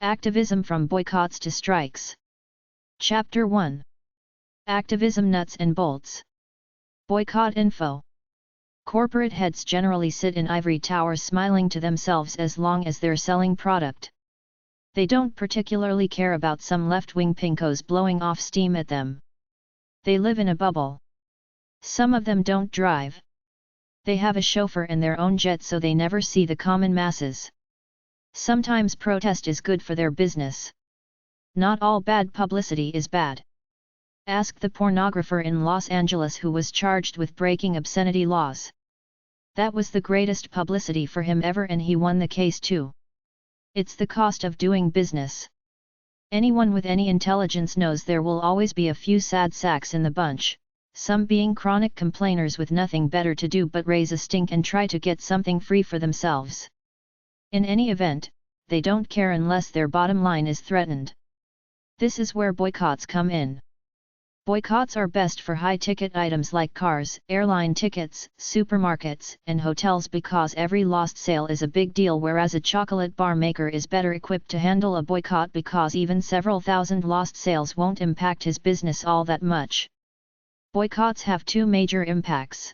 Activism from boycotts to strikes. Chapter 1. Activism Nuts and Bolts. Boycott info. Corporate heads generally sit in ivory towers smiling to themselves as long as they're selling product. They don't particularly care about some left-wing pinkos blowing off steam at them. They live in a bubble. Some of them don't drive. They have a chauffeur and their own jet, so they never see the common masses. Sometimes protest is good for their business. Not all bad publicity is bad. Ask the pornographer in Los Angeles who was charged with breaking obscenity laws. That was the greatest publicity for him ever, and he won the case too. It's the cost of doing business. Anyone with any intelligence knows there will always be a few sad sacks in the bunch, some being chronic complainers with nothing better to do but raise a stink and try to get something free for themselves. In any event, they don't care unless their bottom line is threatened. This is where boycotts come in. Boycotts are best for high-ticket items like cars, airline tickets, supermarkets, and hotels because every lost sale is a big deal, whereas a chocolate bar maker is better equipped to handle a boycott because even several thousand lost sales won't impact his business all that much. Boycotts have two major impacts.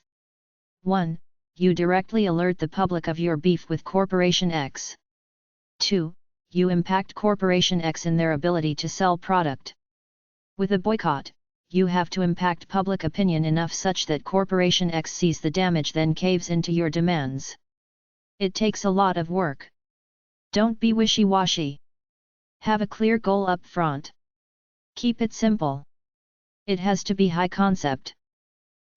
1. You directly alert the public of your beef with Corporation X. 2. You impact Corporation X in their ability to sell product. With a boycott, you have to impact public opinion enough such that Corporation X sees the damage, then caves into your demands. It takes a lot of work. Don't be wishy-washy. Have a clear goal up front. Keep it simple. It has to be high concept.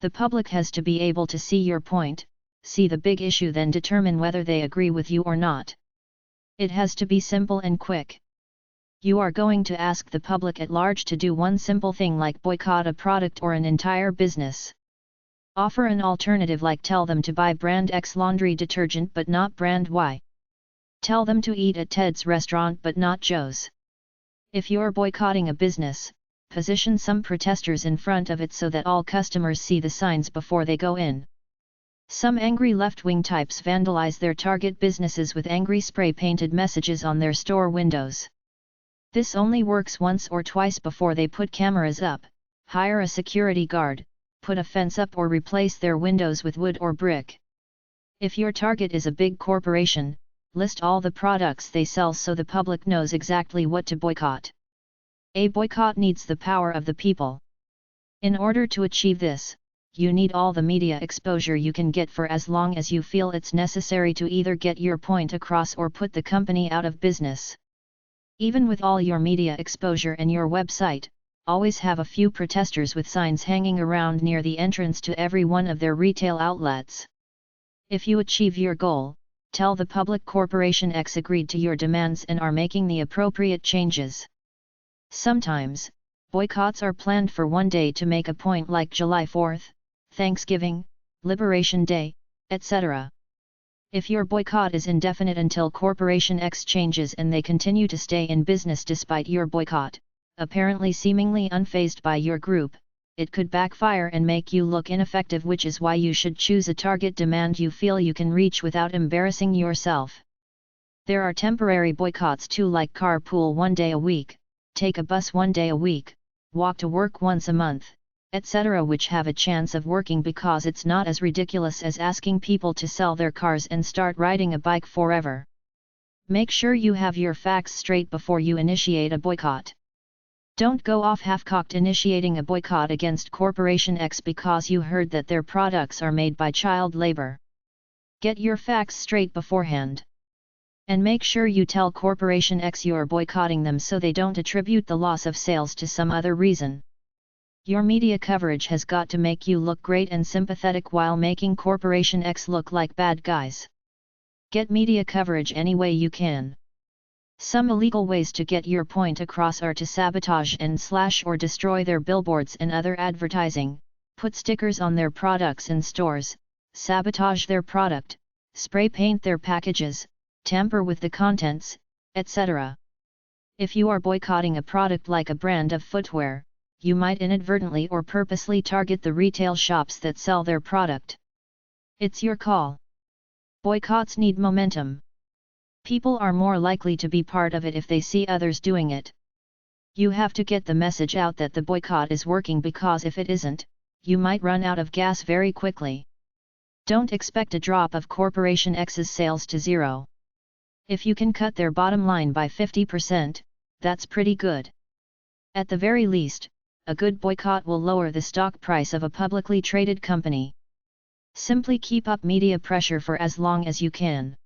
The public has to be able to see your point, see the big issue, then determine whether they agree with you or not. It has to be simple and quick. You are going to ask the public at large to do one simple thing like boycott a product or an entire business. Offer an alternative like tell them to buy brand X laundry detergent but not brand Y. Tell them to eat at Ted's restaurant but not Joe's. If you're boycotting a business, position some protesters in front of it so that all customers see the signs before they go in. Some angry left-wing types vandalize their target businesses with angry spray-painted messages on their store windows. This only works once or twice before they put cameras up, hire a security guard, put a fence up, or replace their windows with wood or brick. If your target is a big corporation, list all the products they sell so the public knows exactly what to boycott. A boycott needs the power of the people. In order to achieve this, you need all the media exposure you can get for as long as you feel it's necessary to either get your point across or put the company out of business. Even with all your media exposure and your website, always have a few protesters with signs hanging around near the entrance to every one of their retail outlets. If you achieve your goal, tell the public Corporation X agreed to your demands and are making the appropriate changes. Sometimes, boycotts are planned for one day to make a point, like July 4th, Thanksgiving, Liberation Day, etc. If your boycott is indefinite until Corporation X changes and they continue to stay in business despite your boycott, apparently seemingly unfazed by your group, it could backfire and make you look ineffective, which is why you should choose a target demand you feel you can reach without embarrassing yourself. There are temporary boycotts too, like carpool one day a week, take a bus one day a week, walk to work once a month, etc., which have a chance of working because it's not as ridiculous as asking people to sell their cars and start riding a bike forever. Make sure you have your facts straight before you initiate a boycott. Don't go off half-cocked initiating a boycott against Corporation X because you heard that their products are made by child labor. Get your facts straight beforehand. And make sure you tell Corporation X you're boycotting them so they don't attribute the loss of sales to some other reason. Your media coverage has got to make you look great and sympathetic while making Corporation X look like bad guys. Get media coverage any way you can. Some illegal ways to get your point across are to sabotage and slash or destroy their billboards and other advertising, put stickers on their products in stores, sabotage their product, spray paint their packages, tamper with the contents, etc. If you are boycotting a product like a brand of footwear, you might inadvertently or purposely target the retail shops that sell their product. It's your call. Boycotts need momentum. People are more likely to be part of it if they see others doing it. You have to get the message out that the boycott is working, because if it isn't, you might run out of gas very quickly. Don't expect a drop of Corporation X's sales to zero. If you can cut their bottom line by 50%, that's pretty good. At the very least, a good boycott will lower the stock price of a publicly traded company. Simply keep up media pressure for as long as you can.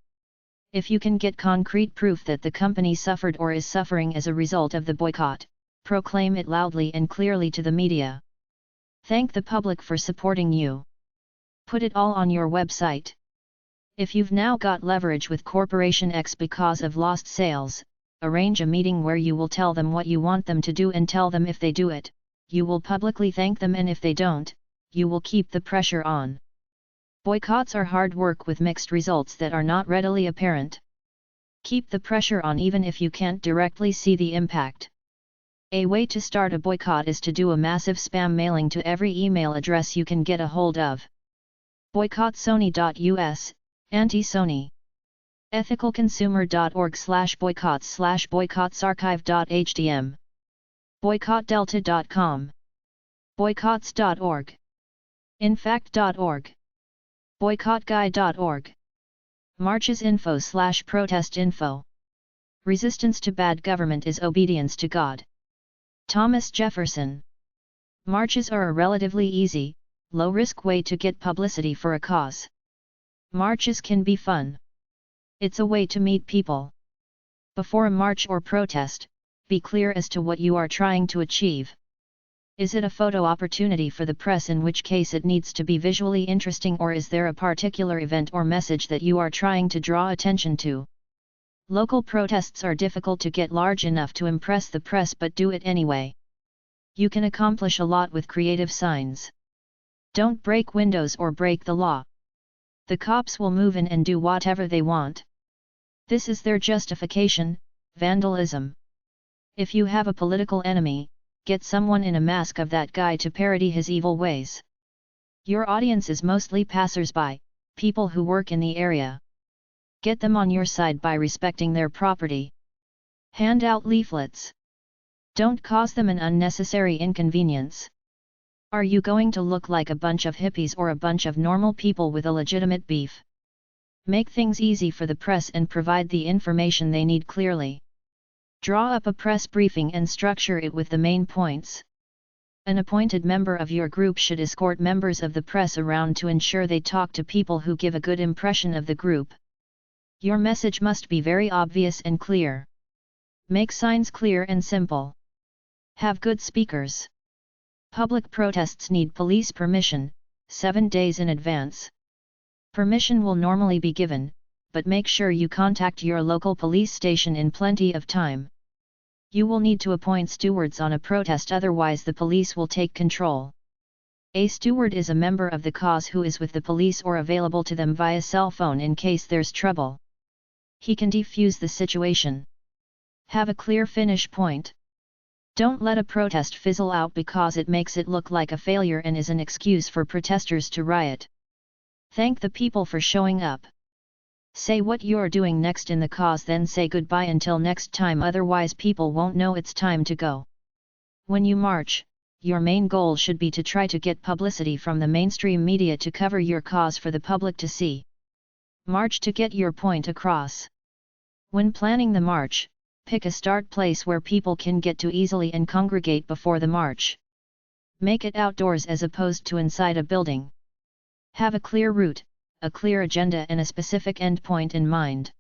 If you can get concrete proof that the company suffered or is suffering as a result of the boycott, proclaim it loudly and clearly to the media. Thank the public for supporting you. Put it all on your website. If you've now got leverage with Corporation X because of lost sales, arrange a meeting where you will tell them what you want them to do and tell them if they do it, you will publicly thank them, and if they don't, you will keep the pressure on. Boycotts are hard work with mixed results that are not readily apparent. Keep the pressure on even if you can't directly see the impact. A way to start a boycott is to do a massive spam mailing to every email address you can get a hold of. BoycottSony.us, Anti-Sony. ethicalconsumer.org/boycotts/boycottsarchive.htm. BoycottDelta.com. Boycotts.org. Infact.org. BoycottGuide.org. Marchesinfo/protestinfo. Resistance to bad government is obedience to God. Thomas Jefferson. Marches are a relatively easy, low-risk way to get publicity for a cause. Marches can be fun. It's a way to meet people. Before a march or protest, be clear as to what you are trying to achieve. Is it a photo opportunity for the press, in which case it needs to be visually interesting, or is there a particular event or message that you are trying to draw attention to? Local protests are difficult to get large enough to impress the press, but do it anyway. You can accomplish a lot with creative signs. Don't break windows or break the law. The cops will move in and do whatever they want. This is their justification: vandalism. If you have a political enemy, get someone in a mask of that guy to parody his evil ways. Your audience is mostly passers-by, people who work in the area. Get them on your side by respecting their property. Hand out leaflets. Don't cause them an unnecessary inconvenience. Are you going to look like a bunch of hippies or a bunch of normal people with a legitimate beef? Make things easy for the press and provide the information they need clearly. Draw up a press briefing and structure it with the main points. An appointed member of your group should escort members of the press around to ensure they talk to people who give a good impression of the group. Your message must be very obvious and clear. Make signs clear and simple. Have good speakers. Public protests need police permission, 7 days in advance. Permission will normally be given, but make sure you contact your local police station in plenty of time. You will need to appoint stewards on a protest, otherwise the police will take control. A steward is a member of the cause who is with the police or available to them via cell phone in case there's trouble. He can defuse the situation. Have a clear finish point. Don't let a protest fizzle out because it makes it look like a failure and is an excuse for protesters to riot. Thank the people for showing up. Say what you're doing next in the cause, then say goodbye until next time, otherwise people won't know it's time to go. When you march, your main goal should be to try to get publicity from the mainstream media to cover your cause for the public to see. March to get your point across. When planning the march, pick a start place where people can get to easily and congregate before the march. Make it outdoors as opposed to inside a building. Have a clear route, a clear agenda and a specific endpoint in mind.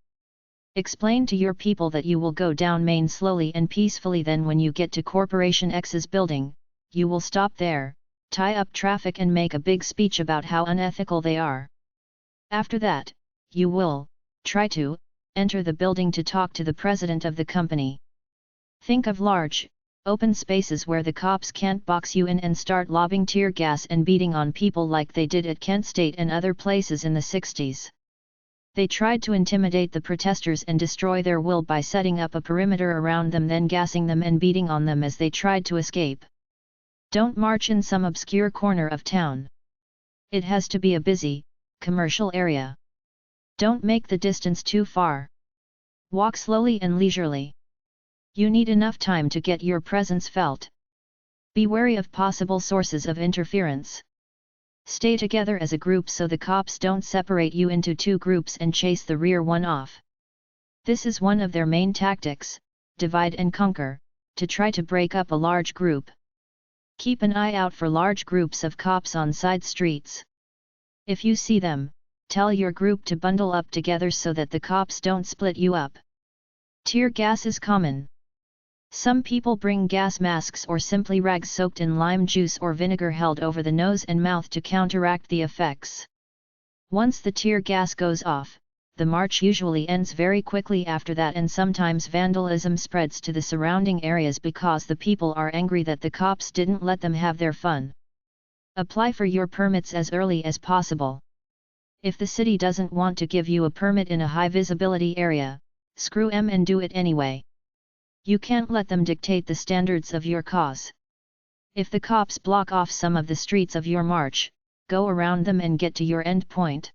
Explain to your people that you will go down Main slowly and peacefully, then when you get to Corporation X's building, you will stop there, tie up traffic and make a big speech about how unethical they are. After that, you will try to enter the building to talk to the president of the company. Think of large, open spaces where the cops can't box you in and start lobbing tear gas and beating on people like they did at Kent State and other places in the 60s. They tried to intimidate the protesters and destroy their will by setting up a perimeter around them, then gassing them and beating on them as they tried to escape. Don't march in some obscure corner of town. It has to be a busy, commercial area. Don't make the distance too far. Walk slowly and leisurely. You need enough time to get your presence felt. Be wary of possible sources of interference. Stay together as a group so the cops don't separate you into two groups and chase the rear one off. This is one of their main tactics, divide and conquer, to try to break up a large group. Keep an eye out for large groups of cops on side streets. If you see them, tell your group to bundle up together so that the cops don't split you up. Tear gas is common. Some people bring gas masks or simply rags soaked in lime juice or vinegar held over the nose and mouth to counteract the effects. Once the tear gas goes off, the march usually ends very quickly after that, and sometimes vandalism spreads to the surrounding areas because the people are angry that the cops didn't let them have their fun. Apply for your permits as early as possible. If the city doesn't want to give you a permit in a high visibility area, screw 'em and do it anyway. You can't let them dictate the standards of your cause. If the cops block off some of the streets of your march, go around them and get to your end point.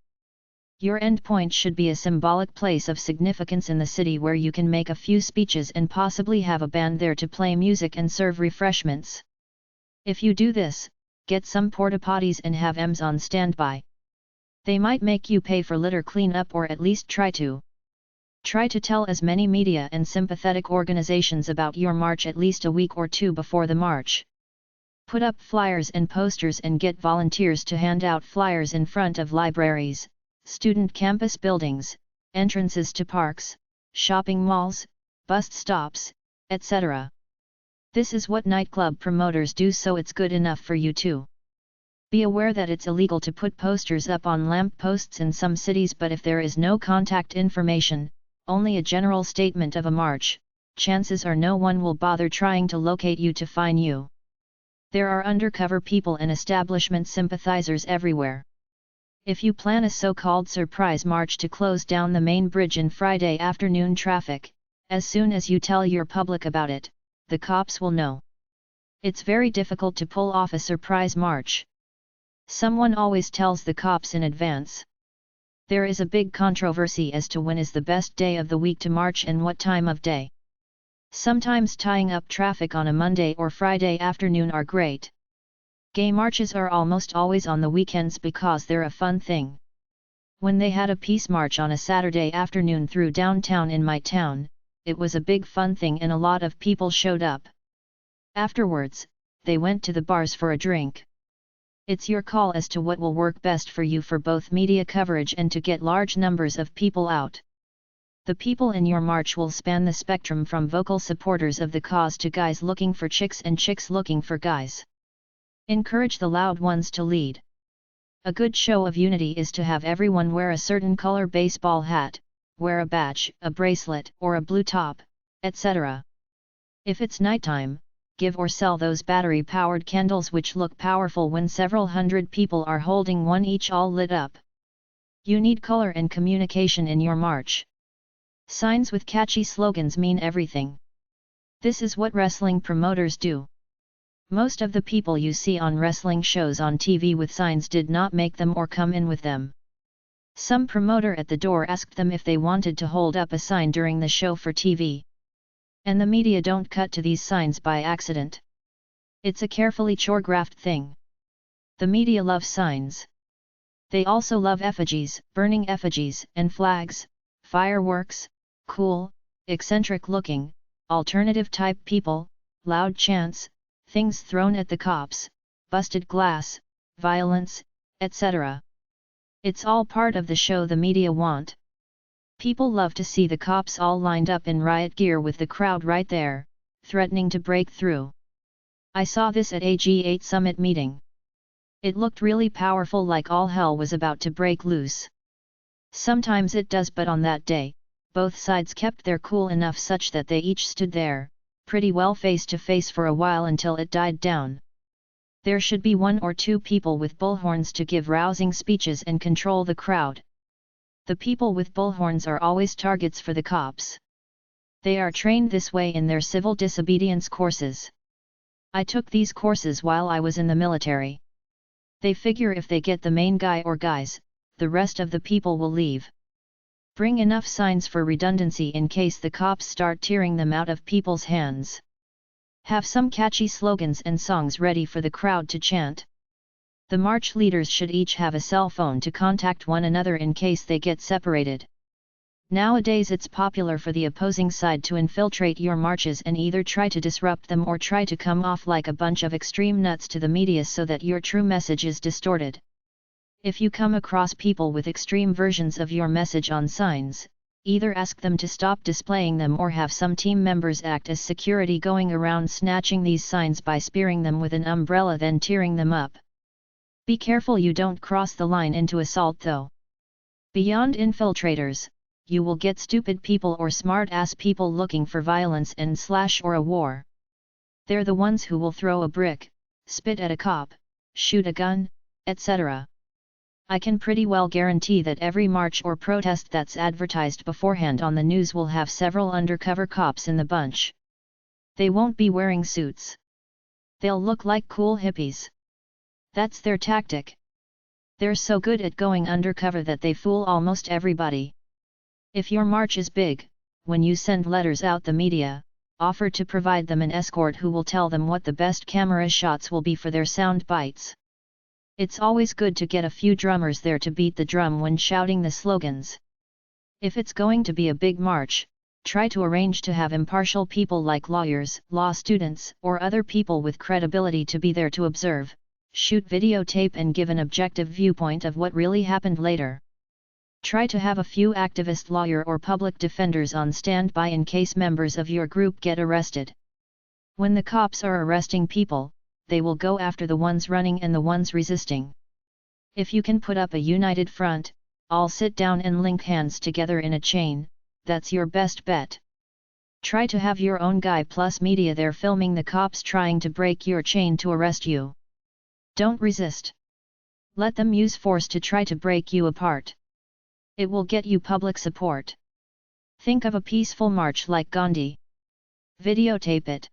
Your end point should be a symbolic place of significance in the city where you can make a few speeches and possibly have a band there to play music and serve refreshments. If you do this, get some porta potties and have M's on standby. They might make you pay for litter cleanup, or at least try to. Try to tell as many media and sympathetic organizations about your march at least a week or two before the march. Put up flyers and posters and get volunteers to hand out flyers in front of libraries, student campus buildings, entrances to parks, shopping malls, bus stops, etc. This is what nightclub promoters do, so it's good enough for you too. Be aware that it's illegal to put posters up on lamp posts in some cities, but if there is no contact information, only a general statement of a march, chances are no one will bother trying to locate you to fine you. There are undercover people and establishment sympathizers everywhere. If you plan a so-called surprise march to close down the main bridge in Friday afternoon traffic, as soon as you tell your public about it, the cops will know. It's very difficult to pull off a surprise march. Someone always tells the cops in advance. There is a big controversy as to when is the best day of the week to march and what time of day. Sometimes tying up traffic on a Monday or Friday afternoon are great. Gay marches are almost always on the weekends because they're a fun thing. When they had a peace march on a Saturday afternoon through downtown in my town, it was a big fun thing and a lot of people showed up. Afterwards, they went to the bars for a drink. It's your call as to what will work best for you for both media coverage and to get large numbers of people out. The people in your march will span the spectrum from vocal supporters of the cause to guys looking for chicks and chicks looking for guys. Encourage the loud ones to lead. A good show of unity is to have everyone wear a certain color baseball hat, wear a badge, a bracelet, or a blue top, etc. If it's nighttime, give or sell those battery-powered candles which look powerful when several hundred people are holding one each, all lit up. You need color and communication in your march. Signs with catchy slogans mean everything. This is what wrestling promoters do. Most of the people you see on wrestling shows on TV with signs did not make them or come in with them. Some promoter at the door asked them if they wanted to hold up a sign during the show for TV. And the media don't cut to these signs by accident. It's a carefully choreographed thing. The media love signs. They also love effigies, burning effigies, and flags, fireworks, cool, eccentric looking, alternative type people, loud chants, things thrown at the cops, busted glass, violence, etc. It's all part of the show the media want. People love to see the cops all lined up in riot gear with the crowd right there, threatening to break through. I saw this at a G8 summit meeting. It looked really powerful, like all hell was about to break loose. Sometimes it does, but on that day, both sides kept their cool enough such that they each stood there, pretty well face to face for a while until it died down. There should be one or two people with bullhorns to give rousing speeches and control the crowd. The people with bullhorns are always targets for the cops. They are trained this way in their civil disobedience courses. I took these courses while I was in the military. They figure if they get the main guy or guys, the rest of the people will leave. Bring enough signs for redundancy in case the cops start tearing them out of people's hands. Have some catchy slogans and songs ready for the crowd to chant. The march leaders should each have a cell phone to contact one another in case they get separated. Nowadays it's popular for the opposing side to infiltrate your marches and either try to disrupt them or try to come off like a bunch of extreme nuts to the media so that your true message is distorted. If you come across people with extreme versions of your message on signs, either ask them to stop displaying them or have some team members act as security going around snatching these signs by spearing them with an umbrella then tearing them up. Be careful you don't cross the line into assault though. Beyond infiltrators, you will get stupid people or smart-ass people looking for violence and or a war. They're the ones who will throw a brick, spit at a cop, shoot a gun, etc. I can pretty well guarantee that every march or protest that's advertised beforehand on the news will have several undercover cops in the bunch. They won't be wearing suits. They'll look like cool hippies. That's their tactic. They're so good at going undercover that they fool almost everybody. If your march is big, when you send letters out the media, offer to provide them an escort who will tell them what the best camera shots will be for their sound bites. It's always good to get a few drummers there to beat the drum when shouting the slogans. If it's going to be a big march, try to arrange to have impartial people like lawyers, law students, or other people with credibility to be there to observe, shoot videotape and give an objective viewpoint of what really happened later. Try to have a few activist lawyer or public defenders on standby in case members of your group get arrested. When the cops are arresting people, they will go after the ones running and the ones resisting. If you can put up a united front, all sit down and link hands together in a chain, that's your best bet. Try to have your own guy plus media there filming the cops trying to break your chain to arrest you. Don't resist. Let them use force to try to break you apart. It will get you public support. Think of a peaceful march like Gandhi. Videotape it.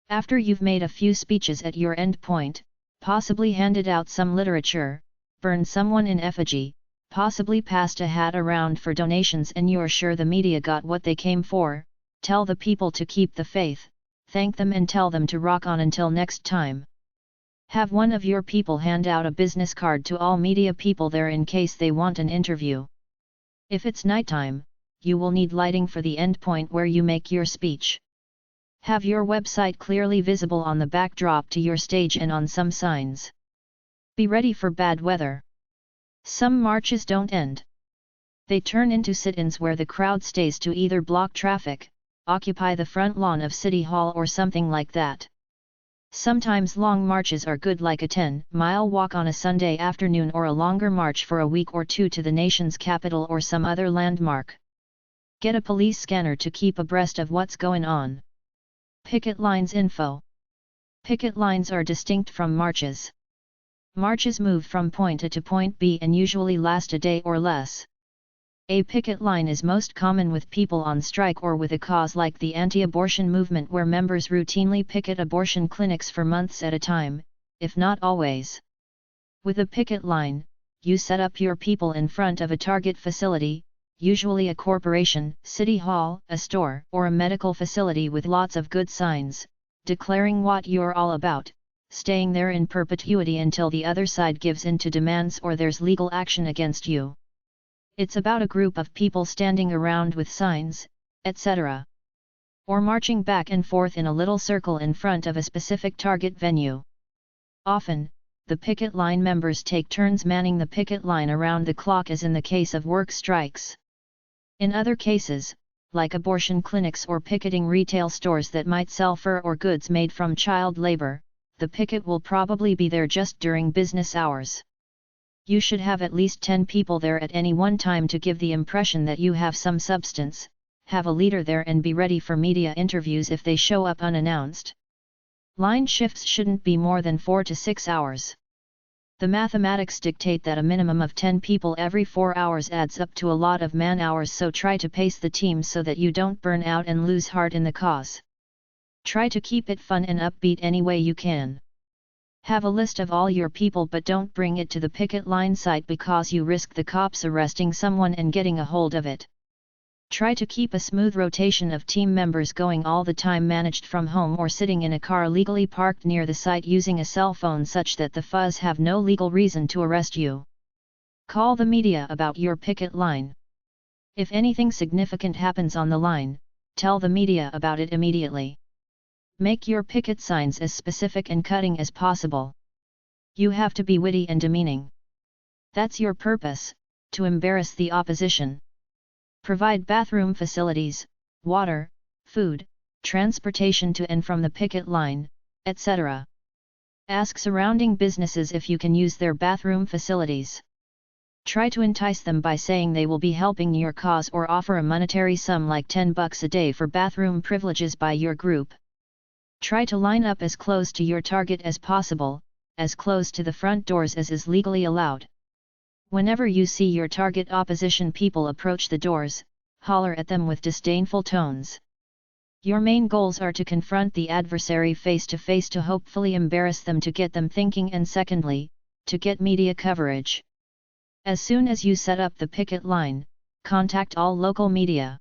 After you've made a few speeches at your end point, possibly handed out some literature, burned someone in effigy, possibly passed a hat around for donations and you're sure the media got what they came for, tell the people to keep the faith, thank them and tell them to rock on until next time. Have one of your people hand out a business card to all media people there in case they want an interview. If it's nighttime, you will need lighting for the end point where you make your speech. Have your website clearly visible on the backdrop to your stage and on some signs. Be ready for bad weather. Some marches don't end. They turn into sit-ins where the crowd stays to either block traffic, occupy the front lawn of City Hall or something like that. Sometimes long marches are good like a 10-mile walk on a Sunday afternoon or a longer march for a week or two to the nation's capital or some other landmark. Get a police scanner to keep abreast of what's going on. Picket lines info. Picket lines are distinct from marches. Marches move from point A to point B and usually last a day or less. A picket line is most common with people on strike or with a cause like the anti-abortion movement where members routinely picket abortion clinics for months at a time, if not always. With a picket line, you set up your people in front of a target facility, usually a corporation, city hall, a store, or a medical facility with lots of good signs, declaring what you're all about, staying there in perpetuity until the other side gives in to demands or there's legal action against you. It's about a group of people standing around with signs, etc. Or marching back and forth in a little circle in front of a specific target venue. Often, the picket line members take turns manning the picket line around the clock as in the case of work strikes. In other cases, like abortion clinics or picketing retail stores that might sell fur or goods made from child labor, the picket will probably be there just during business hours. You should have at least 10 people there at any one time to give the impression that you have some substance, have a leader there and be ready for media interviews if they show up unannounced. Line shifts shouldn't be more than 4 to 6 hours. The mathematics dictate that a minimum of 10 people every 4 hours adds up to a lot of man-hours, so try to pace the team so that you don't burn out and lose heart in the cause. Try to keep it fun and upbeat any way you can. Have a list of all your people but don't bring it to the picket line site because you risk the cops arresting someone and getting a hold of it. Try to keep a smooth rotation of team members going all the time, managed from home or sitting in a car legally parked near the site using a cell phone such that the fuzz have no legal reason to arrest you. Call the media about your picket line. If anything significant happens on the line, tell the media about it immediately. Make your picket signs as specific and cutting as possible. You have to be witty and demeaning. That's your purpose, to embarrass the opposition. Provide bathroom facilities, water, food, transportation to and from the picket line, etc. Ask surrounding businesses if you can use their bathroom facilities. Try to entice them by saying they will be helping your cause or offer a monetary sum like $10 a day for bathroom privileges by your group. Try to line up as close to your target as possible, as close to the front doors as is legally allowed. Whenever you see your target opposition people approach the doors, holler at them with disdainful tones. Your main goals are to confront the adversary face to face to hopefully embarrass them, to get them thinking, and secondly, to get media coverage. As soon as you set up the picket line, contact all local media.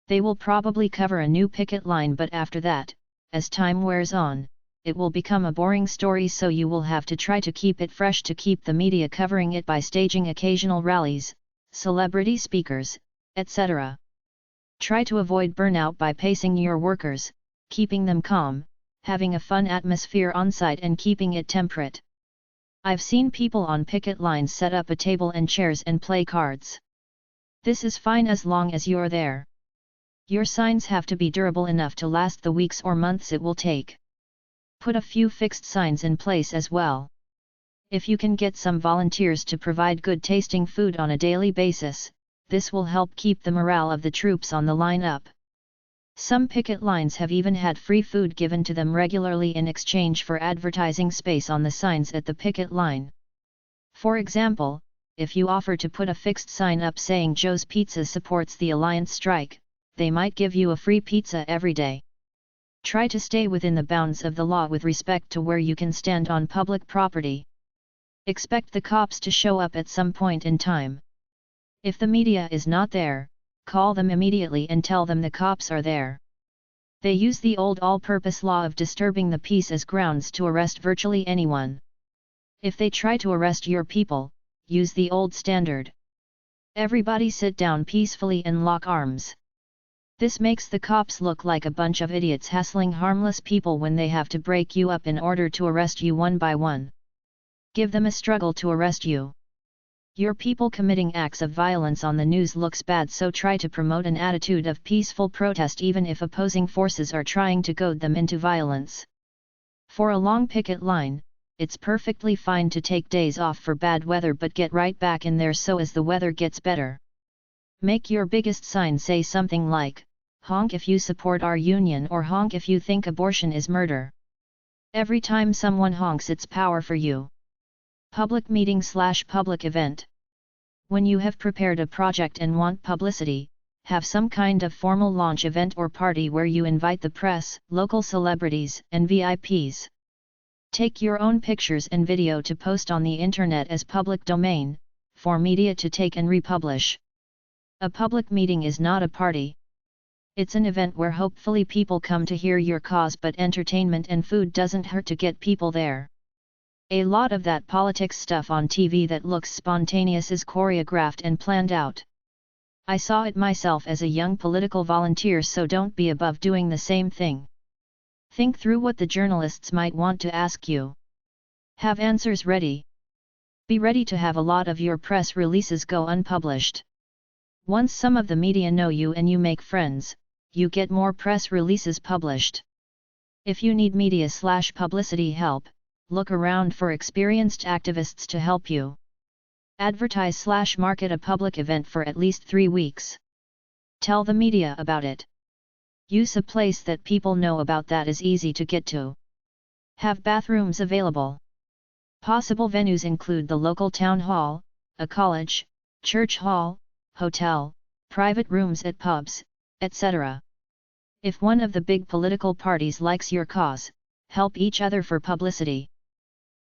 They will probably cover a new picket line, but after that, as time wears on, it will become a boring story, so you will have to try to keep it fresh to keep the media covering it by staging occasional rallies, celebrity speakers, etc. Try to avoid burnout by pacing your workers, keeping them calm, having a fun atmosphere on site and keeping it temperate. I've seen people on picket lines set up a table and chairs and play cards. This is fine as long as you're there. Your signs have to be durable enough to last the weeks or months it will take. Put a few fixed signs in place as well. If you can get some volunteers to provide good tasting food on a daily basis, this will help keep the morale of the troops on the line up. Some picket lines have even had free food given to them regularly in exchange for advertising space on the signs at the picket line. For example, if you offer to put a fixed sign up saying Joe's Pizza supports the Alliance strike, they might give you a free pizza every day. Try to stay within the bounds of the law with respect to where you can stand on public property. Expect the cops to show up at some point in time. If the media is not there, call them immediately and tell them the cops are there. They use the old all-purpose law of disturbing the peace as grounds to arrest virtually anyone. If they try to arrest your people, use the old standard. Everybody sit down peacefully and lock arms. This makes the cops look like a bunch of idiots hassling harmless people when they have to break you up in order to arrest you one by one. Give them a struggle to arrest you. Your people committing acts of violence on the news looks bad, so try to promote an attitude of peaceful protest even if opposing forces are trying to goad them into violence. For a long picket line, it's perfectly fine to take days off for bad weather, but get right back in there so as the weather gets better. Make your biggest sign say something like, "Honk if you support our union," or "Honk if you think abortion is murder." Every time someone honks, it's power for you. Public meeting/public event. When you have prepared a project and want publicity, have some kind of formal launch event or party where you invite the press, local celebrities, and VIPs. Take your own pictures and video to post on the internet as public domain, for media to take and republish. A public meeting is not a party. It's an event where hopefully people come to hear your cause, but entertainment and food doesn't hurt to get people there. A lot of that politics stuff on TV that looks spontaneous is choreographed and planned out. I saw it myself as a young political volunteer, so don't be above doing the same thing. Think through what the journalists might want to ask you. Have answers ready. Be ready to have a lot of your press releases go unpublished. Once some of the media know you and you make friends, you get more press releases published. If you need media/publicity help, look around for experienced activists to help you. Advertise/market a public event for at least 3 weeks. Tell the media about it. Use a place that people know about that is easy to get to. Have bathrooms available. Possible venues include the local town hall, a college, church hall, hotel, private rooms at pubs, etc. If one of the big political parties likes your cause, help each other for publicity.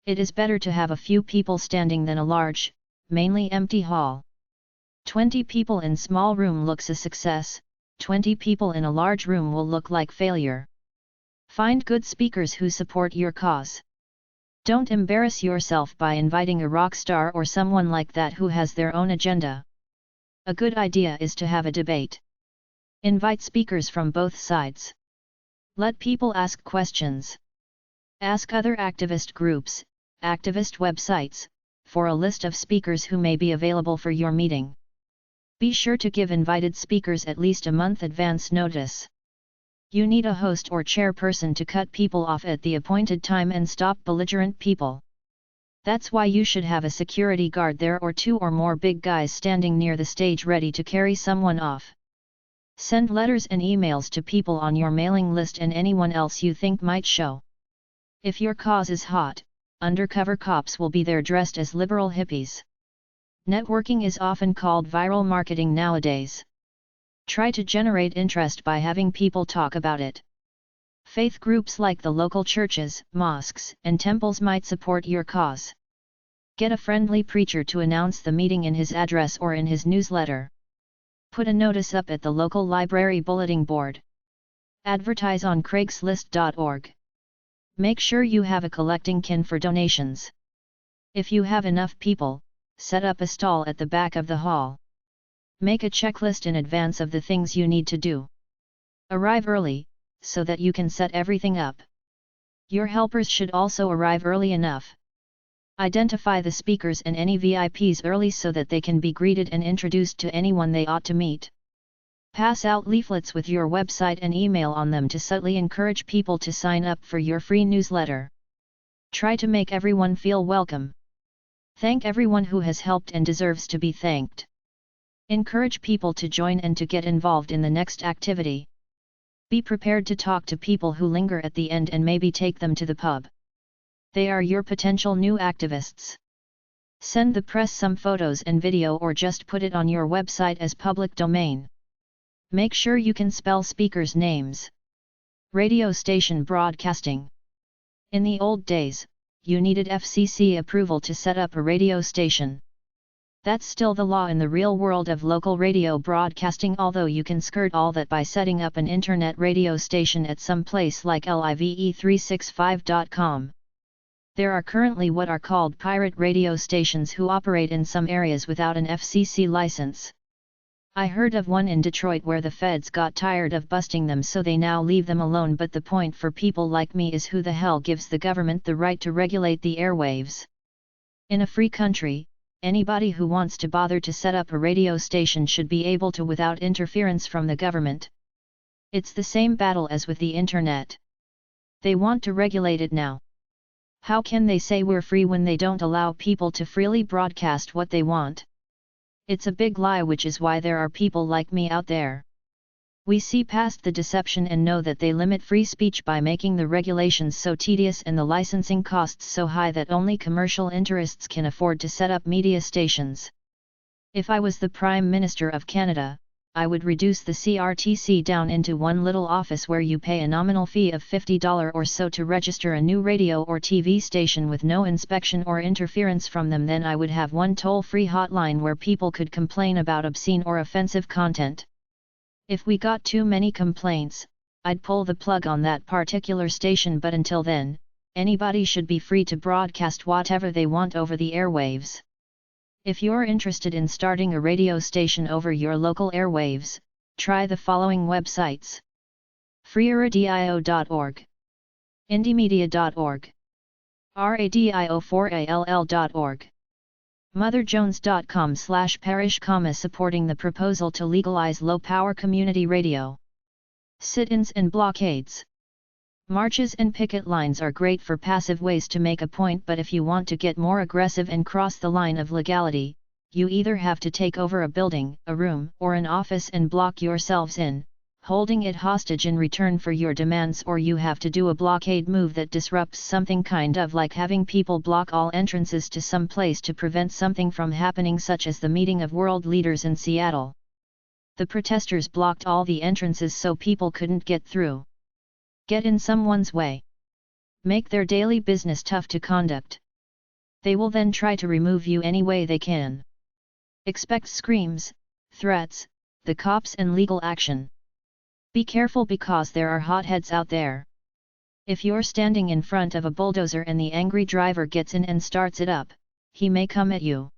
It is better to have a few people standing than a large, mainly empty hall. 20 people in small room looks a success, 20 people in a large room will look like failure. Find good speakers who support your cause. Don't embarrass yourself by inviting a rock star or someone like that who has their own agenda. A good idea is to have a debate. Invite speakers from both sides. Let people ask questions. Ask other activist groups, activist websites, for a list of speakers who may be available for your meeting. Be sure to give invited speakers at least a month advance notice. You need a host or chairperson to cut people off at the appointed time and stop belligerent people. That's why you should have a security guard there or 2 or more big guys standing near the stage ready to carry someone off. Send letters and emails to people on your mailing list and anyone else you think might show. If your cause is hot, undercover cops will be there dressed as liberal hippies. Networking is often called viral marketing nowadays. Try to generate interest by having people talk about it. Faith groups like the local churches, mosques, and temples might support your cause. Get a friendly preacher to announce the meeting in his address or in his newsletter. Put a notice up at the local library bulletin board. Advertise on Craigslist.org. Make sure you have a collecting kin for donations. If you have enough people, set up a stall at the back of the hall. Make a checklist in advance of the things you need to do. Arrive early, so that you can set everything up. Your helpers should also arrive early enough. Identify the speakers and any VIPs early so that they can be greeted and introduced to anyone they ought to meet. Pass out leaflets with your website and email on them to subtly encourage people to sign up for your free newsletter. Try to make everyone feel welcome. Thank everyone who has helped and deserves to be thanked. Encourage people to join and to get involved in the next activity. Be prepared to talk to people who linger at the end and maybe take them to the pub. They are your potential new activists. Send the press some photos and video or just put it on your website as public domain. Make sure you can spell speakers' names. Radio station broadcasting. In the old days, you needed FCC approval to set up a radio station. That's still the law in the real world of local radio broadcasting, although you can skirt all that by setting up an internet radio station at some place like live365.com. There are currently what are called pirate radio stations who operate in some areas without an FCC license. I heard of one in Detroit where the feds got tired of busting them, so they now leave them alone, but the point for people like me is who the hell gives the government the right to regulate the airwaves? In a free country, anybody who wants to bother to set up a radio station should be able to without interference from the government. It's the same battle as with the internet. They want to regulate it now. How can they say we're free when they don't allow people to freely broadcast what they want? It's a big lie, which is why there are people like me out there. We see past the deception and know that they limit free speech by making the regulations so tedious and the licensing costs so high that only commercial interests can afford to set up media stations. If I was the Prime Minister of Canada, I would reduce the CRTC down into one little office where you pay a nominal fee of $50 or so to register a new radio or TV station with no inspection or interference from them. Then I would have one toll-free hotline where people could complain about obscene or offensive content. If we got too many complaints, I'd pull the plug on that particular station, but until then, anybody should be free to broadcast whatever they want over the airwaves. If you're interested in starting a radio station over your local airwaves, try the following websites: freeradio.org, indiemedia.org, radio4all.org, motherjones.com/parish, supporting the proposal to legalize low-power community radio. Sit-ins and blockades. Marches and picket lines are great for passive ways to make a point, but if you want to get more aggressive and cross the line of legality, you either have to take over a building, a room, or an office and block yourselves in, holding it hostage in return for your demands, or you have to do a blockade move that disrupts something, kind of like having people block all entrances to some place to prevent something from happening, such as the meeting of world leaders in Seattle. The protesters blocked all the entrances so people couldn't get through. Get in someone's way. Make their daily business tough to conduct. They will then try to remove you any way they can. Expect screams, threats, the cops and legal action. Be careful because there are hotheads out there. If you're standing in front of a bulldozer and the angry driver gets in and starts it up, he may come at you.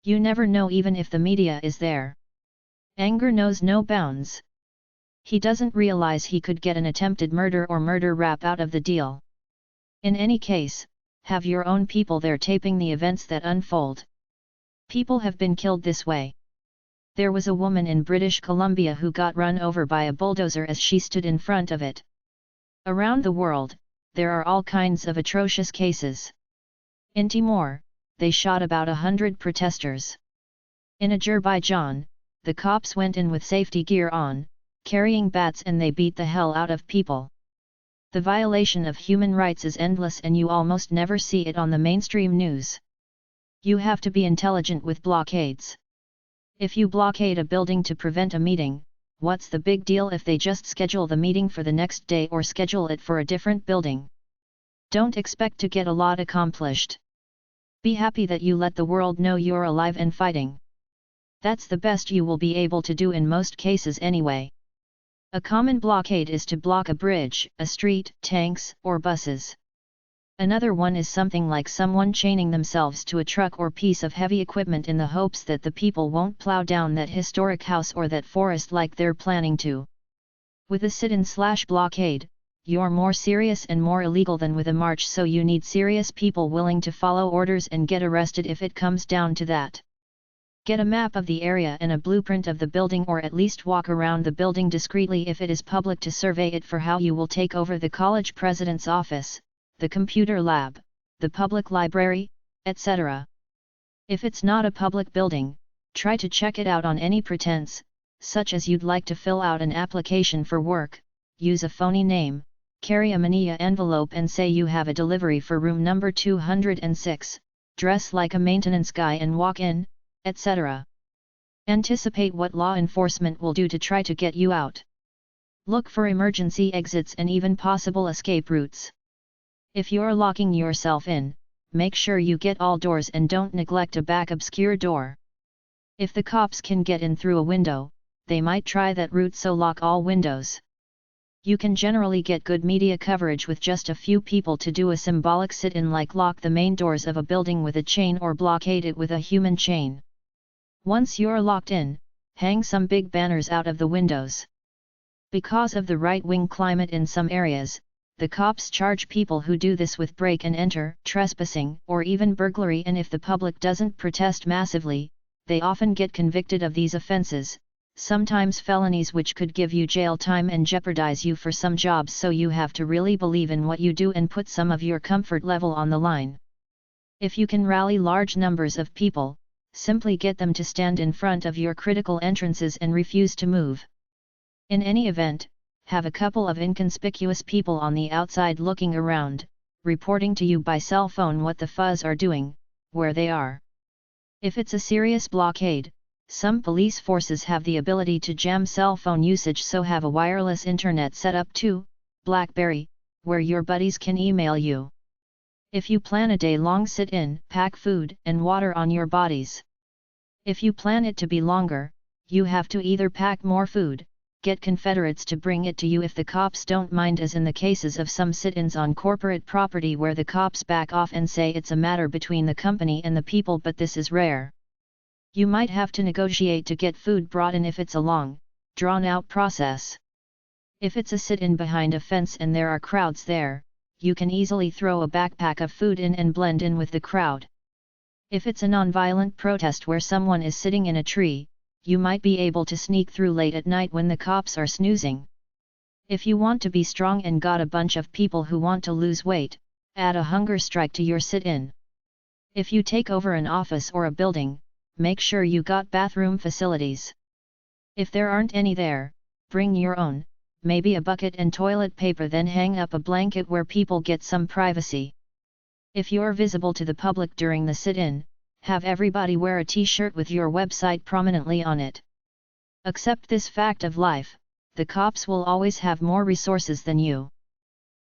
You never know even if the media is there. Anger knows no bounds. He doesn't realize he could get an attempted murder or murder rap out of the deal. In any case, have your own people there taping the events that unfold. People have been killed this way. There was a woman in British Columbia who got run over by a bulldozer as she stood in front of it. Around the world, there are all kinds of atrocious cases. In Timor, they shot about 100 protesters. In Azerbaijan, the cops went in with safety gear on, carrying bats, and they beat the hell out of people. The violation of human rights is endless and you almost never see it on the mainstream news. You have to be intelligent with blockades. If you blockade a building to prevent a meeting, what's the big deal if they just schedule the meeting for the next day or schedule it for a different building? Don't expect to get a lot accomplished. Be happy that you let the world know you're alive and fighting. That's the best you will be able to do in most cases anyway. A common blockade is to block a bridge, a street, tanks, or buses. Another one is something like someone chaining themselves to a truck or piece of heavy equipment in the hopes that the people won't plow down that historic house or that forest like they're planning to. With a sit-in/blockade, you're more serious and more illegal than with a march, so you need serious people willing to follow orders and get arrested if it comes down to that. Get a map of the area and a blueprint of the building, or at least walk around the building discreetly if it is public to survey it for how you will take over the college president's office, the computer lab, the public library, etc. If it's not a public building, try to check it out on any pretense, such as you'd like to fill out an application for work, use a phony name, carry a manila envelope and say you have a delivery for room number 206, dress like a maintenance guy and walk in, etc. Anticipate what law enforcement will do to try to get you out. Look for emergency exits and even possible escape routes. If you're locking yourself in, make sure you get all doors and don't neglect a back obscure door. If the cops can get in through a window, they might try that route, so lock all windows. You can generally get good media coverage with just a few people to do a symbolic sit-in, like lock the main doors of a building with a chain or blockade it with a human chain. Once you're locked in, hang some big banners out of the windows. Because of the right-wing climate in some areas, the cops charge people who do this with break and enter, trespassing, or even burglary, and if the public doesn't protest massively, they often get convicted of these offenses, sometimes felonies which could give you jail time and jeopardize you for some jobs, so you have to really believe in what you do and put some of your comfort level on the line. If you can rally large numbers of people, simply get them to stand in front of your critical entrances and refuse to move. In any event, have a couple of inconspicuous people on the outside looking around, reporting to you by cell phone what the fuzz are doing, where they are. If it's a serious blockade, some police forces have the ability to jam cell phone usage, so have a wireless internet set up too, BlackBerry, where your buddies can email you. If you plan a day-long sit-in, pack food and water on your bodies. If you plan it to be longer, you have to either pack more food, get Confederates to bring it to you if the cops don't mind, as in the cases of some sit-ins on corporate property where the cops back off and say it's a matter between the company and the people, but this is rare. You might have to negotiate to get food brought in if it's a long, drawn-out process. If it's a sit-in behind a fence and there are crowds there, you can easily throw a backpack of food in and blend in with the crowd. If it's a non-violent protest where someone is sitting in a tree, you might be able to sneak through late at night when the cops are snoozing. If you want to be strong and got a bunch of people who want to lose weight, add a hunger strike to your sit-in. If you take over an office or a building, make sure you got bathroom facilities. If there aren't any there, bring your own, maybe a bucket and toilet paper, then hang up a blanket where people get some privacy. If you're visible to the public during the sit-in, have everybody wear a t-shirt with your website prominently on it. Accept this fact of life, the cops will always have more resources than you.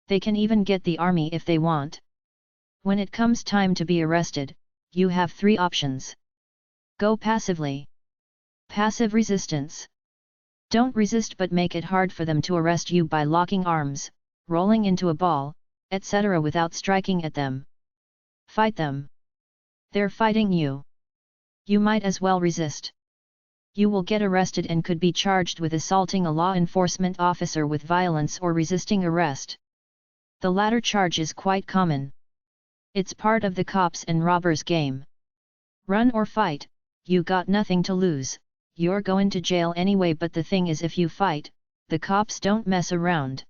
They can even get the army if they want. When it comes time to be arrested, you have 3 options. Go passively. Passive resistance. Don't resist but make it hard for them to arrest you by locking arms, rolling into a ball, etc. without striking at them. Fight them. They're fighting you. You might as well resist. You will get arrested and could be charged with assaulting a law enforcement officer with violence or resisting arrest. The latter charge is quite common. It's part of the cops and robbers game. Run or fight, you got nothing to lose, you're going to jail anyway, but the thing is if you fight, the cops don't mess around.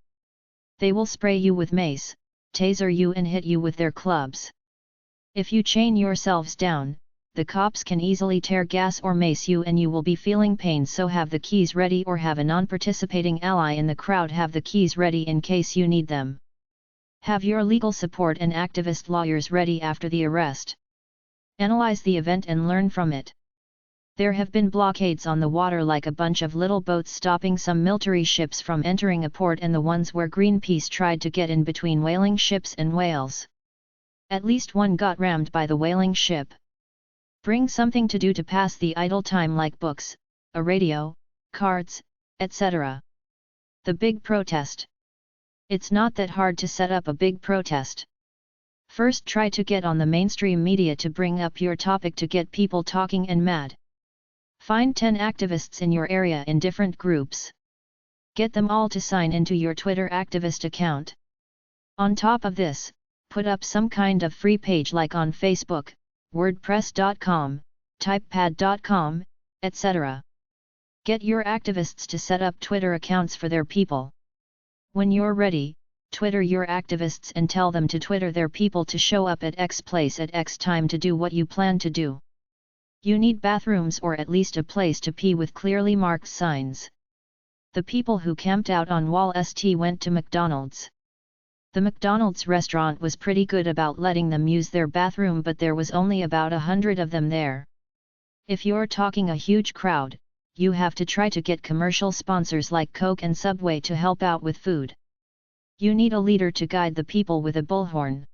They will spray you with mace, taser you and hit you with their clubs. If you chain yourselves down, the cops can easily tear gas or mace you and you will be feeling pain, so have the keys ready or have a non-participating ally in the crowd have the keys ready in case you need them. Have your legal support and activist lawyers ready after the arrest. Analyze the event and learn from it. There have been blockades on the water like a bunch of little boats stopping some military ships from entering a port and the ones where Greenpeace tried to get in between whaling ships and whales. At least one got rammed by the whaling ship. Bring something to do to pass the idle time like books, a radio, cards, etc. The big protest. It's not that hard to set up a big protest. First try to get on the mainstream media to bring up your topic to get people talking and mad. Find 10 activists in your area in different groups. Get them all to sign into your Twitter activist account. On top of this, put up some kind of free page like on Facebook, WordPress.com, Typepad.com, etc. Get your activists to set up Twitter accounts for their people. When you're ready, Twitter your activists and tell them to Twitter their people to show up at X place at X time to do what you plan to do. You need bathrooms or at least a place to pee with clearly marked signs. The people who camped out on Wall St went to McDonald's. The McDonald's restaurant was pretty good about letting them use their bathroom, but there was only about 100 of them there. If you're talking a huge crowd, you have to try to get commercial sponsors like Coke and Subway to help out with food. You need a leader to guide the people with a bullhorn.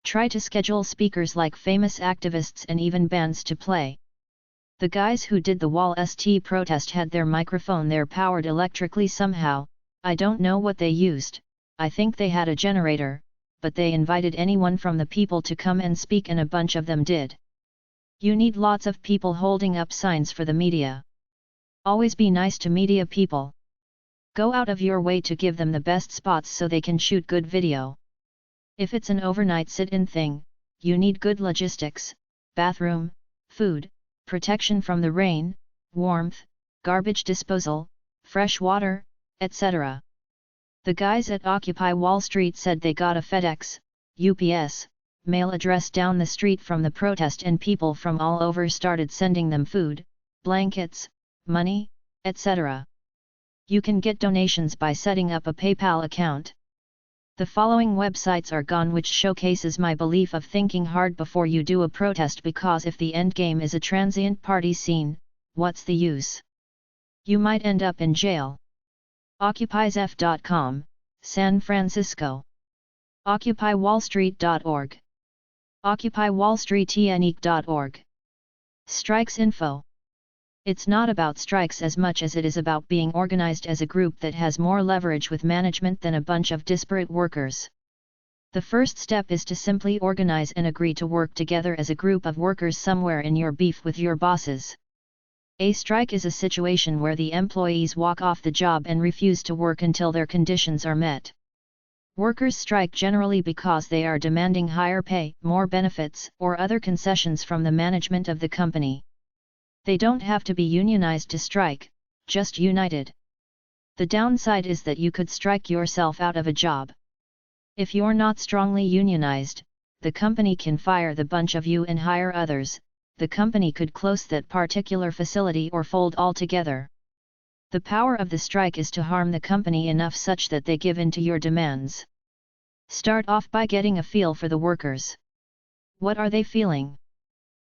Try to schedule speakers like famous activists and even bands to play. The guys who did the Wall St protest had their microphone there powered electrically somehow. I don't know what they used, I think they had a generator, but they invited anyone from the people to come and speak and a bunch of them did. You need lots of people holding up signs for the media. Always be nice to media people. Go out of your way to give them the best spots so they can shoot good video. If it's an overnight sit-in thing, you need good logistics, bathroom, food, protection from the rain, warmth, garbage disposal, fresh water, etc. The guys at Occupy Wall Street said they got a FedEx, UPS, mail address down the street from the protest and people from all over started sending them food, blankets, money, etc. You can get donations by setting up a PayPal account. The following websites are gone, which showcases my belief of thinking hard before you do a protest, because if the endgame is a transient party scene, what's the use? You might end up in jail. OccupySF.com, San Francisco. OccupyWallStreet.org. OccupyWallStreetTNEC.org. Strikes info. It's not about strikes as much as it is about being organized as a group that has more leverage with management than a bunch of disparate workers. The first step is to simply organize and agree to work together as a group of workers somewhere in your beef with your bosses. A strike is a situation where the employees walk off the job and refuse to work until their conditions are met. Workers strike generally because they are demanding higher pay, more benefits, or other concessions from the management of the company. They don't have to be unionized to strike, just united. The downside is that you could strike yourself out of a job. If you're not strongly unionized, the company can fire the bunch of you and hire others. The company could close that particular facility or fold altogether. The power of the strike is to harm the company enough such that they give in to your demands. Start off by getting a feel for the workers. What are they feeling?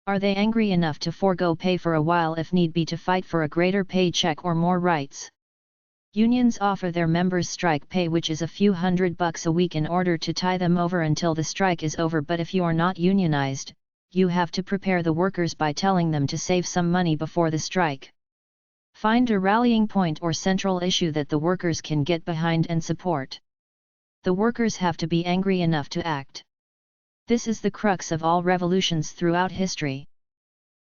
Are they angry enough to forego pay for a while if need be to fight for a greater paycheck or more rights? Unions offer their members strike pay, which is a few $100 a week in order to tie them over until the strike is over, but if you're not unionized, you have to prepare the workers by telling them to save some money before the strike. Find a rallying point or central issue that the workers can get behind and support. The workers have to be angry enough to act. This is the crux of all revolutions throughout history.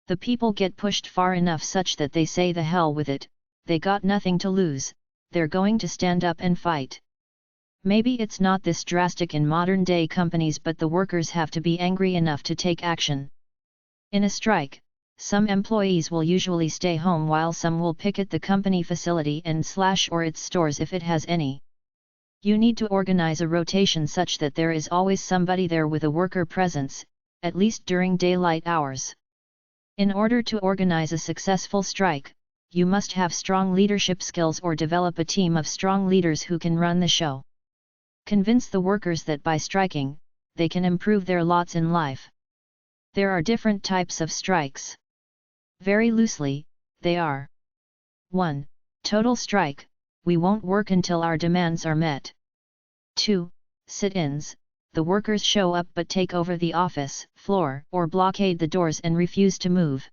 The people get pushed far enough such that they say the hell with it, they got nothing to lose, they're going to stand up and fight. Maybe it's not this drastic in modern-day companies, but the workers have to be angry enough to take action. In a strike, some employees will usually stay home while some will picket the company facility and or its stores if it has any. You need to organize a rotation such that there is always somebody there with a worker presence, at least during daylight hours. In order to organize a successful strike, you must have strong leadership skills or develop a team of strong leaders who can run the show. Convince the workers that by striking, they can improve their lots in life. There are different types of strikes. Very loosely, they are: 1. Total strike, we won't work until our demands are met. 2. Sit-ins, the workers show up but take over the office floor or blockade the doors and refuse to move.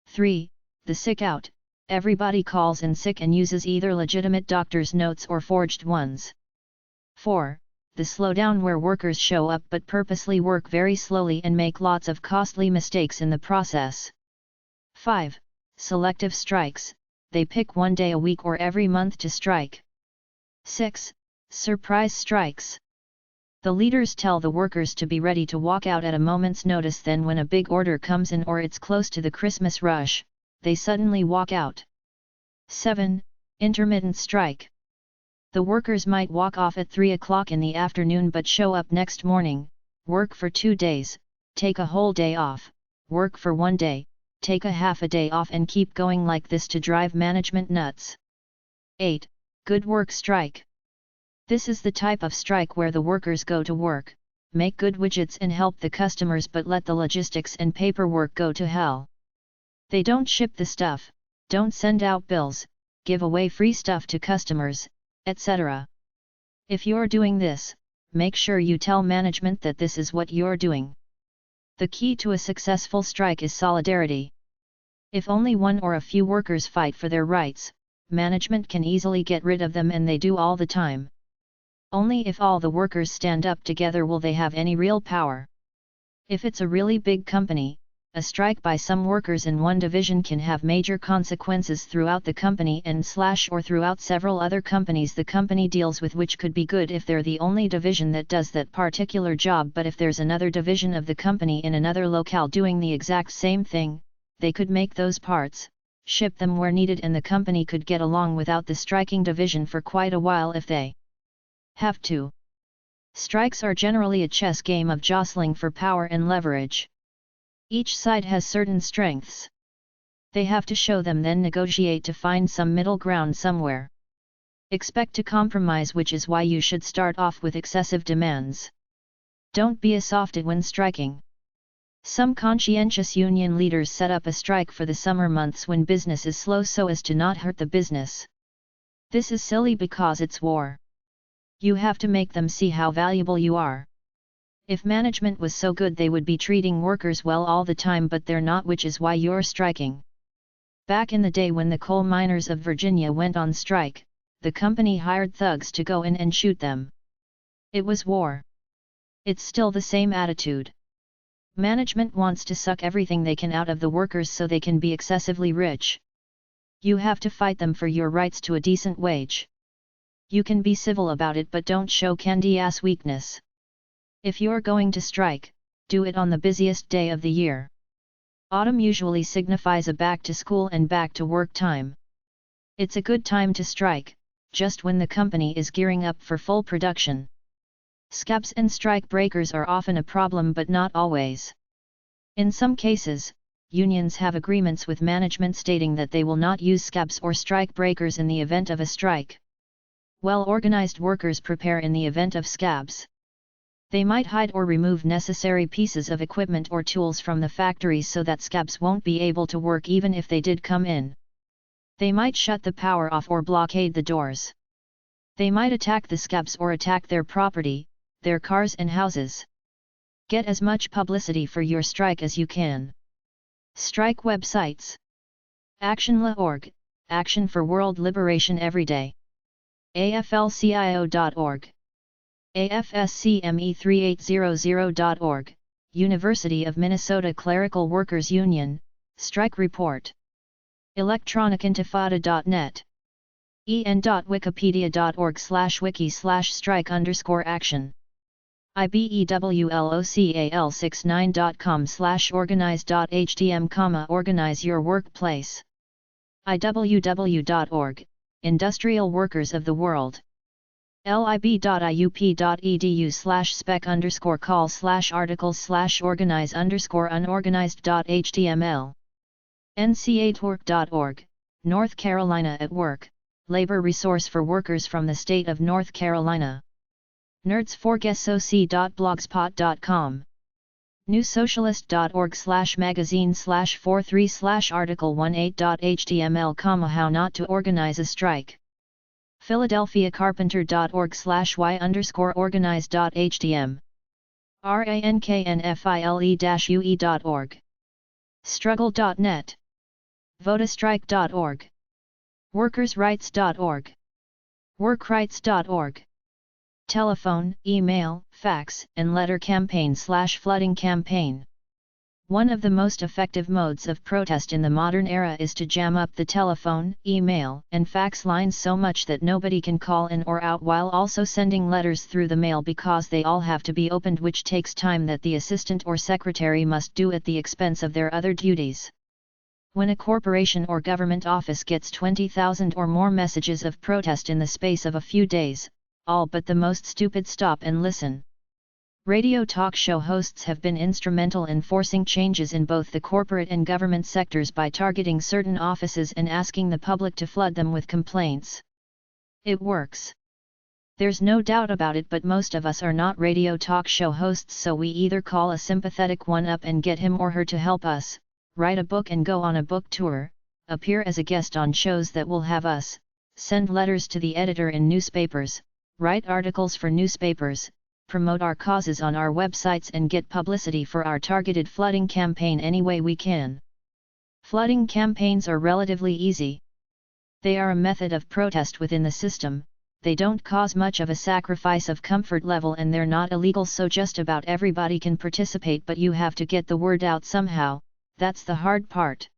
3. The sick-out, everybody calls in sick and uses either legitimate doctor's notes or forged ones. 4. The slowdown, where workers show up but purposely work very slowly and make lots of costly mistakes in the process. 5. Selective strikes, they pick one day a week or every month to strike. 6. Surprise strikes. The leaders tell the workers to be ready to walk out at a moment's notice, then when a big order comes in or it's close to the Christmas rush, they suddenly walk out. 7. Intermittent strike. The workers might walk off at 3 o'clock in the afternoon but show up next morning, work for 2 days, take a whole day off, work for 1 day, take a half a day off, and keep going like this to drive management nuts. 8. Good work strike. This is the type of strike where the workers go to work, make good widgets and help the customers, but let the logistics and paperwork go to hell. They don't ship the stuff, don't send out bills, give away free stuff to customers, etc. If you're doing this, make sure you tell management that this is what you're doing. The key to a successful strike is solidarity. If only one or a few workers fight for their rights, management can easily get rid of them, and they do all the time. Only if all the workers stand up together will they have any real power. If it's a really big company, a strike by some workers in one division can have major consequences throughout the company and or throughout several other companies the company deals with, which could be good if they're the only division that does that particular job, but if there's another division of the company in another locale doing the exact same thing, they could make those parts, ship them where needed, and the company could get along without the striking division for quite a while if they have to. Strikes are generally a chess game of jostling for power and leverage. Each side has certain strengths. They have to show them, then negotiate to find some middle ground somewhere. Expect to compromise, which is why you should start off with excessive demands. Don't be a softy when striking. Some conscientious union leaders set up a strike for the summer months when business is slow so as to not hurt the business. This is silly because it's war. You have to make them see how valuable you are. If management was so good, they would be treating workers well all the time, but they're not, which is why you're striking. Back in the day when the coal miners of Virginia went on strike, the company hired thugs to go in and shoot them. It was war. It's still the same attitude. Management wants to suck everything they can out of the workers so they can be excessively rich. You have to fight them for your rights to a decent wage. You can be civil about it, but don't show candy-ass weakness. If you're going to strike, do it on the busiest day of the year. Autumn usually signifies a back-to-school and back-to-work time. It's a good time to strike, just when the company is gearing up for full production. Scabs and strike breakers are often a problem, but not always. In some cases, unions have agreements with management stating that they will not use scabs or strike breakers in the event of a strike. Well-organized workers prepare in the event of scabs. They might hide or remove necessary pieces of equipment or tools from the factories so that scabs won't be able to work even if they did come in. They might shut the power off or blockade the doors. They might attack the scabs or attack their property, their cars and houses. Get as much publicity for your strike as you can. Strike websites. Actionla.org, Action for World Liberation Everyday. AFLCIO.org. AFSCME3800.org, University of Minnesota Clerical Workers Union, Strike Report. electronicintifada.net. en.wikipedia.org/wiki/strike_action. IBEWLOCAL69.com/organize.htm, organize your workplace. IWW.org, Industrial Workers of the World. lib.iup.edu/spec_call/articles/organize_unorganized.html. nc8work.org, North Carolina at Work, labor resource for workers from the state of North Carolina. nerds4gesoc.blogspot.com. newsocialist.org/magazine/43/article18.html, how not to organize a strike. philadelphiacarpenter.org/y_organize.htm. ranknfile-ue.org. struggle.net. votastrike.org. workersrights.org. workrights.org. Telephone, email, fax, and letter campaign/flooding campaign. One of the most effective modes of protest in the modern era is to jam up the telephone, email, and fax lines so much that nobody can call in or out, while also sending letters through the mail because they all have to be opened, which takes time that the assistant or secretary must do at the expense of their other duties. When a corporation or government office gets 20,000 or more messages of protest in the space of a few days, all but the most stupid stop and listen. Radio talk show hosts have been instrumental in forcing changes in both the corporate and government sectors by targeting certain offices and asking the public to flood them with complaints. It works. There's no doubt about it, but most of us are not radio talk show hosts, so we either call a sympathetic one up and get him or her to help us, write a book and go on a book tour, appear as a guest on shows that will have us, send letters to the editor in newspapers, write articles for newspapers, promote our causes on our websites, and get publicity for our targeted flooding campaign any way we can. Flooding campaigns are relatively easy. They are a method of protest within the system, they don't cause much of a sacrifice of comfort level, and they're not illegal, so just about everybody can participate, but you have to get the word out somehow. That's the hard part.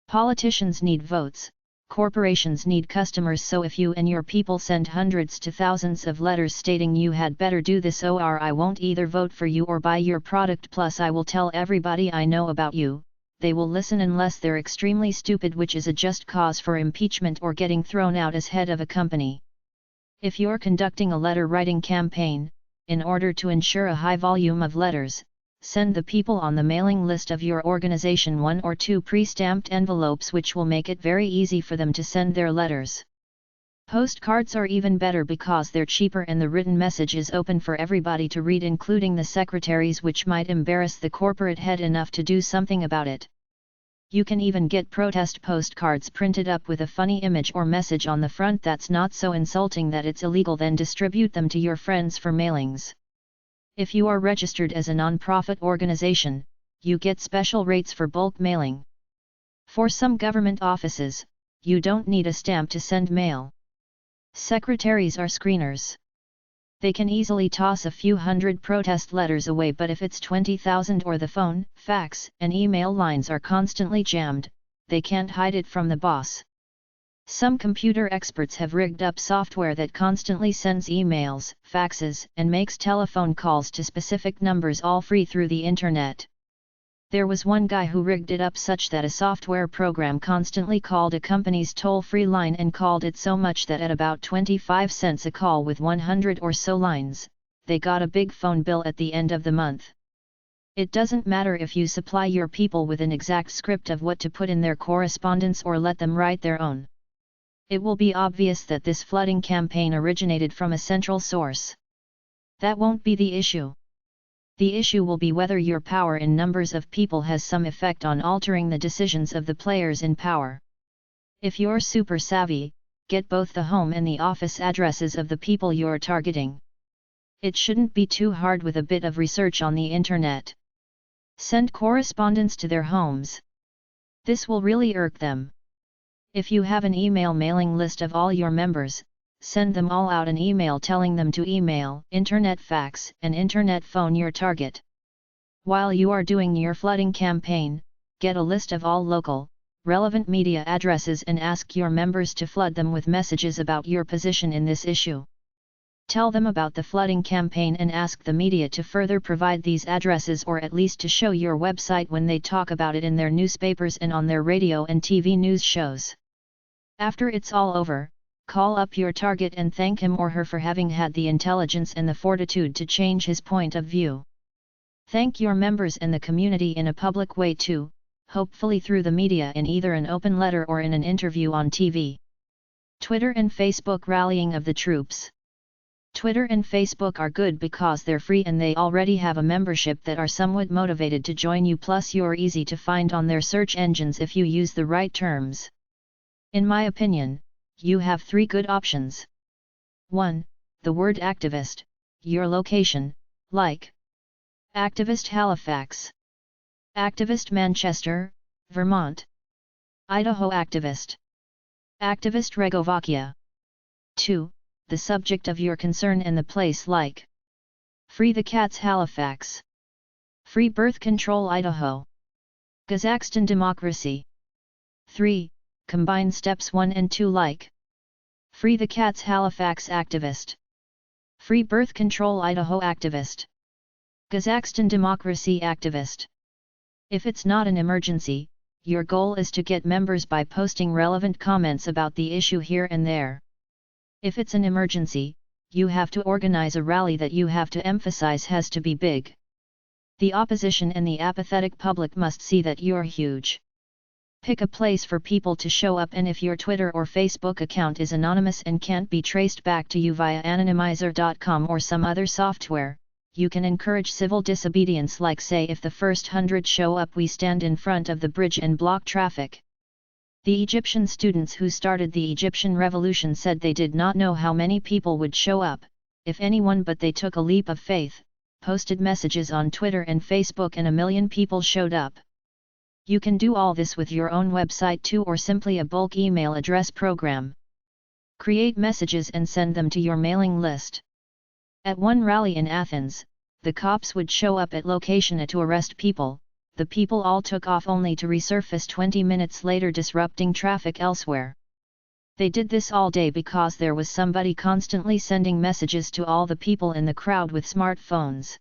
Politicians need votes. Corporations need customers, so if you and your people send hundreds to thousands of letters stating you had better do this, or I won't either vote for you or buy your product, plus I will tell everybody I know about you, they will listen unless they're extremely stupid, which is a just cause for impeachment or getting thrown out as head of a company. If you're conducting a letter-writing campaign, in order to ensure a high volume of letters, send the people on the mailing list of your organization 1 or 2 pre-stamped envelopes, which will make it very easy for them to send their letters. Postcards are even better because they're cheaper and the written message is open for everybody to read, including the secretaries, which might embarrass the corporate head enough to do something about it. You can even get protest postcards printed up with a funny image or message on the front that's not so insulting that it's illegal, then distribute them to your friends for mailings. If you are registered as a non-profit organization, you get special rates for bulk mailing. For some government offices, you don't need a stamp to send mail. Secretaries are screeners. They can easily toss a few hundred protest letters away, but if it's 20,000 or the phone, fax, and email lines are constantly jammed, they can't hide it from the boss. Some computer experts have rigged up software that constantly sends emails, faxes, and makes telephone calls to specific numbers, all free through the internet. There was one guy who rigged it up such that a software program constantly called a company's toll-free line and called it so much that at about 25 cents a call with 100 or so lines, they got a big phone bill at the end of the month. It doesn't matter if you supply your people with an exact script of what to put in their correspondence or let them write their own. It will be obvious that this flooding campaign originated from a central source. That won't be the issue. The issue will be whether your power in numbers of people has some effect on altering the decisions of the players in power. If you're super savvy, get both the home and the office addresses of the people you're targeting. It shouldn't be too hard with a bit of research on the internet. Send correspondence to their homes. This will really irk them. If you have an email mailing list of all your members, send them all out an email telling them to email, internet fax, and internet phone your target. While you are doing your flooding campaign, get a list of all local, relevant media addresses and ask your members to flood them with messages about your position in this issue. Tell them about the flooding campaign and ask the media to further provide these addresses or at least to show your website when they talk about it in their newspapers and on their radio and TV news shows. After it's all over, call up your target and thank him or her for having had the intelligence and the fortitude to change his point of view. Thank your members and the community in a public way too, hopefully through the media in either an open letter or in an interview on TV. Twitter and Facebook rallying of the troops. Twitter and Facebook are good because they're free and they already have a membership that are somewhat motivated to join you, plus you're easy to find on their search engines if you use the right terms. In my opinion, you have 3 good options. 1. The word activist, your location, like Activist Halifax, Activist Manchester, Vermont, Idaho Activist, Activist Regovakia. 2. The subject of your concern and the place, like Free the Cats Halifax, Free Birth Control Idaho, Kazakhstan Democracy. 3. Combine steps 1 and 2 like Free the Cats Halifax Activist, Free Birth Control Idaho Activist, Kazakhstan Democracy Activist. If it's not an emergency, your goal is to get members by posting relevant comments about the issue here and there. If it's an emergency, you have to organize a rally that you have to emphasize has to be big. The opposition and the apathetic public must see that you're huge. Pick a place for people to show up, and if your Twitter or Facebook account is anonymous and can't be traced back to you via anonymizer.com or some other software, you can encourage civil disobedience, like say if the first 100 show up we stand in front of the bridge and block traffic. The Egyptian students who started the Egyptian revolution said they did not know how many people would show up, if anyone, but they took a leap of faith, posted messages on Twitter and Facebook, and 1 million people showed up. You can do all this with your own website too, or simply a bulk email address program. Create messages and send them to your mailing list. At one rally in Athens, the cops would show up at location to arrest people. The people all took off only to resurface 20 minutes later, disrupting traffic elsewhere. They did this all day because there was somebody constantly sending messages to all the people in the crowd with smartphones.